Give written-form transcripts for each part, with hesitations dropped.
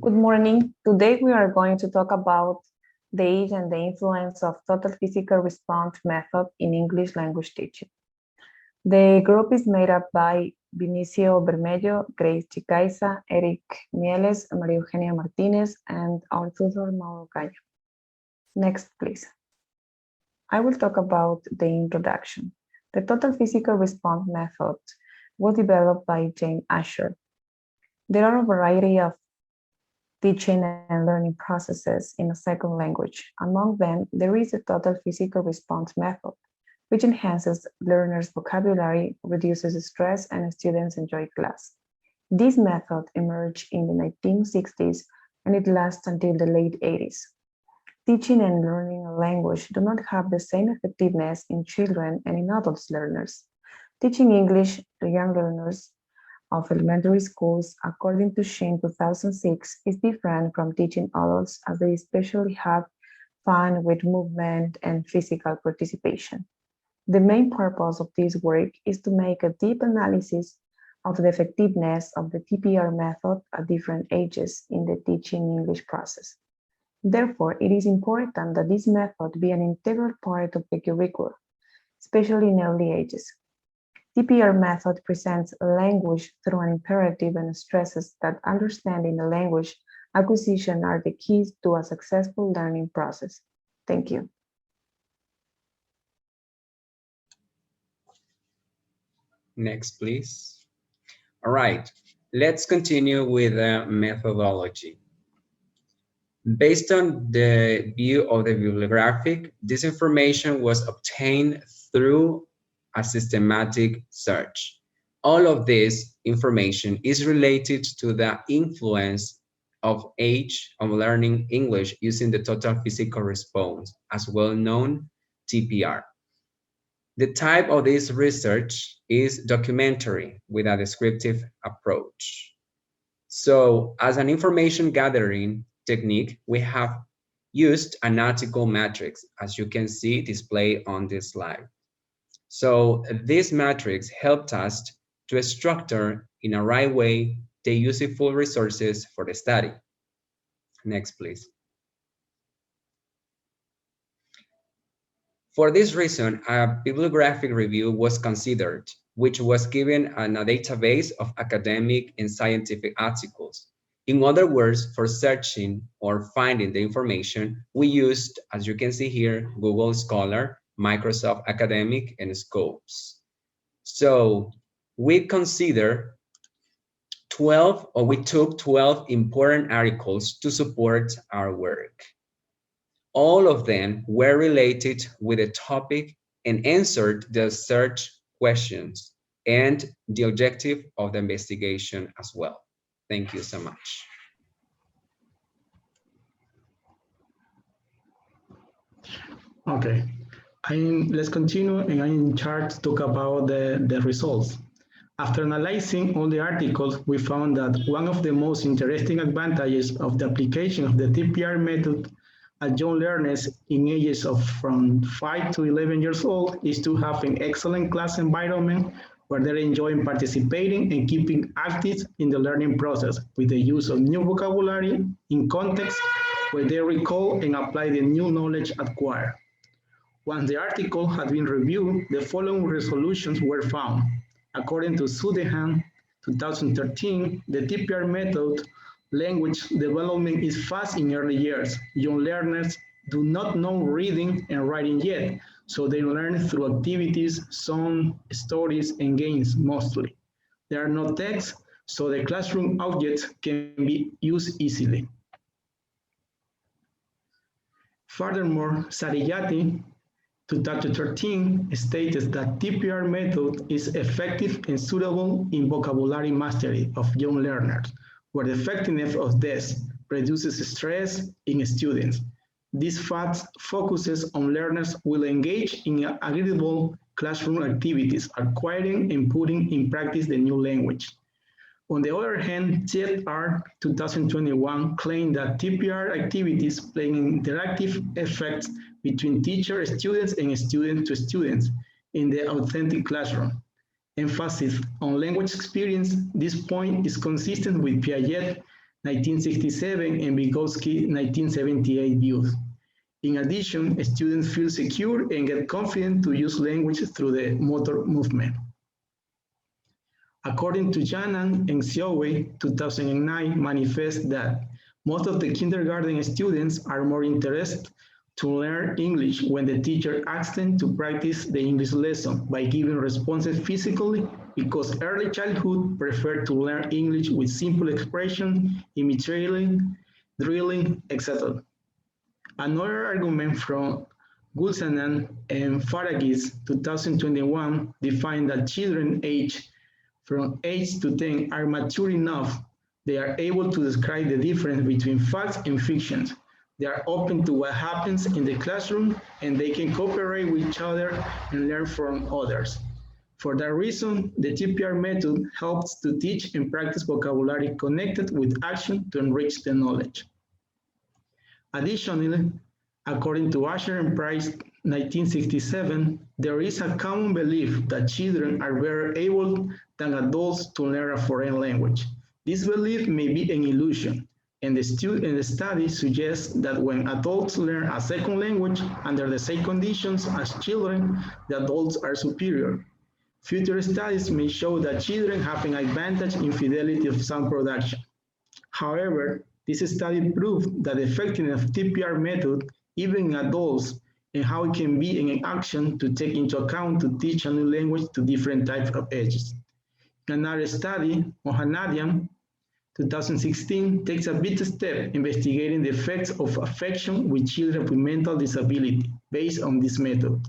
Good morning. Today we are going to talk about the age and the influence of total physical response method in English language teaching. The group is made up by Vinicio Bermello, Grace Chicaiza, Eric Mieles, Maria Eugenia Martinez, and our tutor Mauro Caño. Next, please. I will talk about the introduction. The total physical response method was developed by Jane Asher. There are a variety of teaching and learning processes in a second language. Among them, there is a total physical response method, which enhances learners' vocabulary, reduces stress, and students enjoy class. This method emerged in the 1960s and it lasts until the late 80s. Teaching and learning a language do not have the same effectiveness in children and in adult learners. Teaching English to young learners of elementary schools, according to Shane 2006, is different from teaching adults as they especially have fun with movement and physical participation. The main purpose of this work is to make a deep analysis of the effectiveness of the TPR method at different ages in the teaching English process. Therefore, it is important that this method be an integral part of the curriculum, especially in early ages. TPR method presents a language through an imperative and stresses that understanding the language acquisition are the keys to a successful learning process. Thank you. Next, please. All right, let's continue with the methodology. Based on the view of the bibliographic, this information was obtained through a systematic search. All of this information is related to the influence of age of learning English using the total physical response, as well known TPR. The type of this research is documentary with a descriptive approach. So as an information gathering technique, we have used an article matrix, as you can see displayed on this slide. So this matrix helped us to structure in a right way the useful resources for the study. Next, please. For this reason, a bibliographic review was considered, which was given on a database of academic and scientific articles. In other words, for searching or finding the information, we used, as you can see here, Google Scholar, Microsoft Academic, and Scopus. So we consider 12, or we took 12 important articles to support our work. All of them were related with the topic and answered the search questions and the objective of the investigation as well. Thank you so much. Okay, let's continue, and I'm in charge to talk about the results. After analyzing all the articles, we found that one of the most interesting advantages of the application of the TPR method at young learners in ages of from 5 to 11 years old is to have an excellent class environment where they're enjoying participating and keeping active in the learning process with the use of new vocabulary in context where they recall and apply the new knowledge acquired. Once the article had been reviewed, the following resolutions were found. According to Sudehan, 2013, the TPR method language development is fast in early years. Young learners do not know reading and writing yet, so they learn through activities, songs, stories, and games mostly. There are no texts, so the classroom objects can be used easily. Furthermore, Sariyati, 2013, states that TPR method is effective and suitable in vocabulary mastery of young learners, where the effectiveness of this reduces stress in students. This fact focuses on learners will engage in agreeable classroom activities, acquiring and putting in practice the new language. On the other hand, ZR 2021 claimed that TPR activities play an interactive effect between teacher, students, and student to students in the authentic classroom. Emphasis on language experience, this point is consistent with Piaget 1967, and Vygotsky, 1978 views. In addition, students feel secure and get confident to use language through the motor movement. According to Janan and Xiaowei, 2009 manifest that most of the kindergarten students are more interested to learn English when the teacher asks them to practice the English lesson by giving responses physically, because early childhood prefer to learn English with simple expression, imitating, drilling, etc. Another argument from Gulsanan and Faragis, 2021, defined that children aged from 8 to 10 are mature enough. They are able to describe the difference between facts and fictions. They are open to what happens in the classroom, and they can cooperate with each other and learn from others. For that reason, the TPR method helps to teach and practice vocabulary connected with action to enrich the knowledge. Additionally, according to Asher and Price, 1967, there is a common belief that children are better able than adults to learn a foreign language. This belief may be an illusion, and the study suggests that when adults learn a second language under the same conditions as children, the adults are superior. Future studies may show that children have an advantage in fidelity of sound production. However, this study proved that the effectiveness of TPR method, even in adults, and how it can be an action to take into account to teach a new language to different types of ages. Another study, Mohanadian, 2016, takes a big step investigating the effects of affection with children with mental disability based on this method.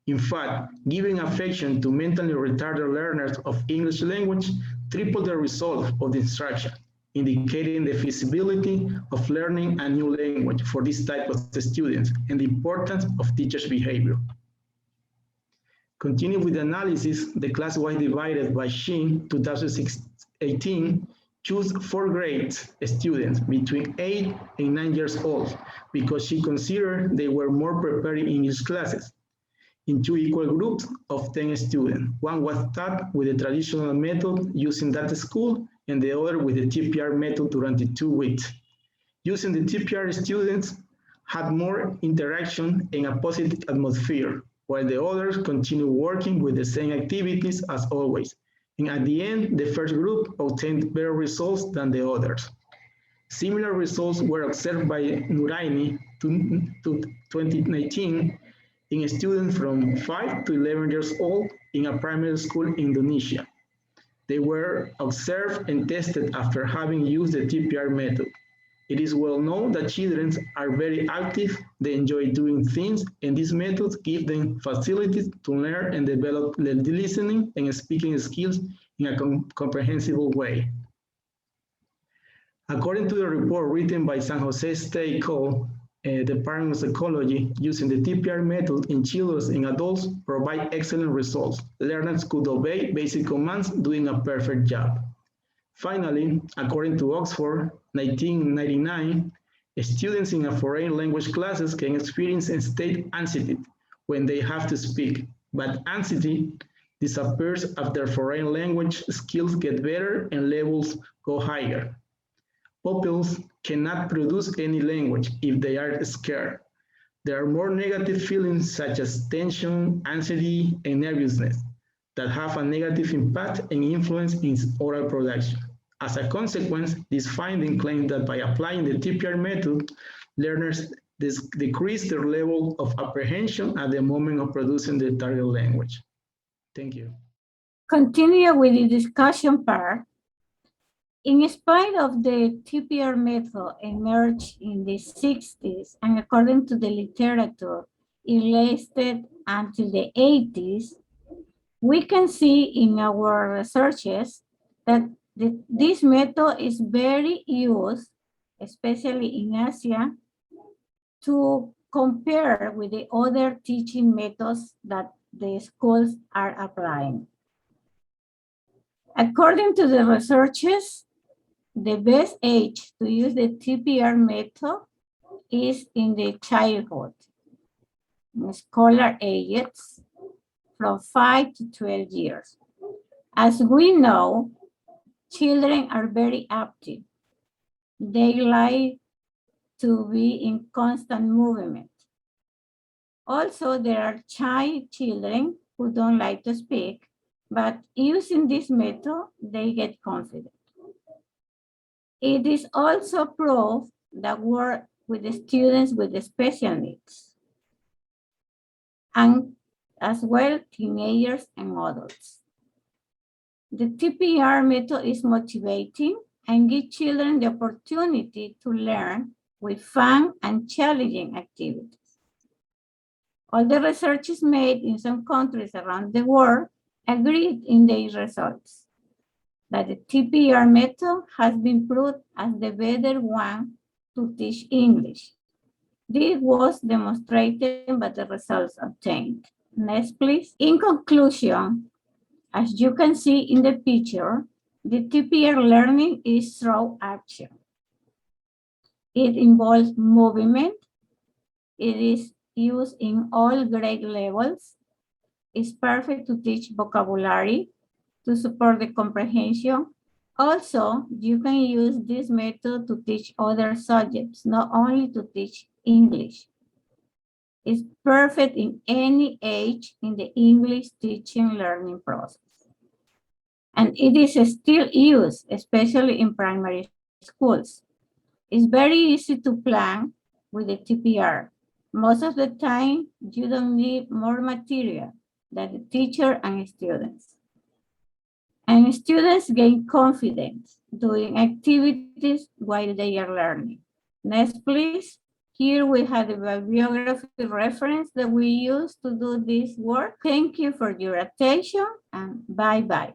In fact, giving affection to mentally retarded learners of English language tripled the result of the instruction, indicating the feasibility of learning a new language for this type of students and the importance of teachers' behavior. Continue with the analysis, the class was divided by Shin, 2018, choose 4 grade students between 8 and 9 years old because she considered they were more prepared in English classes. In 2 equal groups of 10 students. One was taught with the traditional method using that school, and the other with the TPR method during the 2 weeks. Using the TPR, students had more interaction and a positive atmosphere, while the others continued working with the same activities as always. And at the end, the first group obtained better results than the others. Similar results were observed by Nuraini to 2019 in students from 5 to 11 years old in a primary school in Indonesia. They were observed and tested after having used the TPR method. It is well known that children are very active, they enjoy doing things, and these methods give them facilities to learn and develop listening and speaking skills in a comprehensible way. According to the report written by San Jose State called Department of Psychology, using the TPR method in children and adults provide excellent results. Learners could obey basic commands, doing a perfect job. Finally, according to Oxford, 1999, students in a foreign language classes can experience state anxiety when they have to speak, but anxiety disappears after foreign language skills get better and levels go higher. Pupils cannot produce any language if they are scared. There are more negative feelings such as tension, anxiety, and nervousness that have a negative impact and influence in oral production. As a consequence, this finding claims that by applying the TPR method, learners decrease their level of apprehension at the moment of producing the target language. Thank you. Continue with the discussion part. In spite of the TPR method emerged in the 60s, and according to the literature, it lasted until the 80s, we can see in our researches that this method is very used, especially in Asia, to compare with the other teaching methods that the schools are applying. According to the researchers, the best age to use the TPR method is in the childhood, in scholar ages from 5 to 12 years. As we know, children are very active. They like to be in constant movement. Also, there are shy children who don't like to speak, but using this method, they get confident. It is also proof that work with the students with special needs, and as well teenagers and adults. The TPR method is motivating and gives children the opportunity to learn with fun and challenging activities. All the research is made in some countries around the world agreed in their results that the TPR method has been proved as the better one to teach English. This was demonstrated by the results obtained. Next, please. In conclusion, as you can see in the picture, the TPR learning is through action. It involves movement. It is used in all grade levels. It's perfect to teach vocabulary, to support the comprehension. Also, you can use this method to teach other subjects, not only to teach English. It's perfect in any age in the English teaching learning process. And it is still used, especially in primary schools. It's very easy to plan with the TPR. Most of the time, you don't need more material than the teacher and students. And students gain confidence doing activities while they are learning. Next, please. Here we have the bibliography reference that we use to do this work. Thank you for your attention and bye-bye.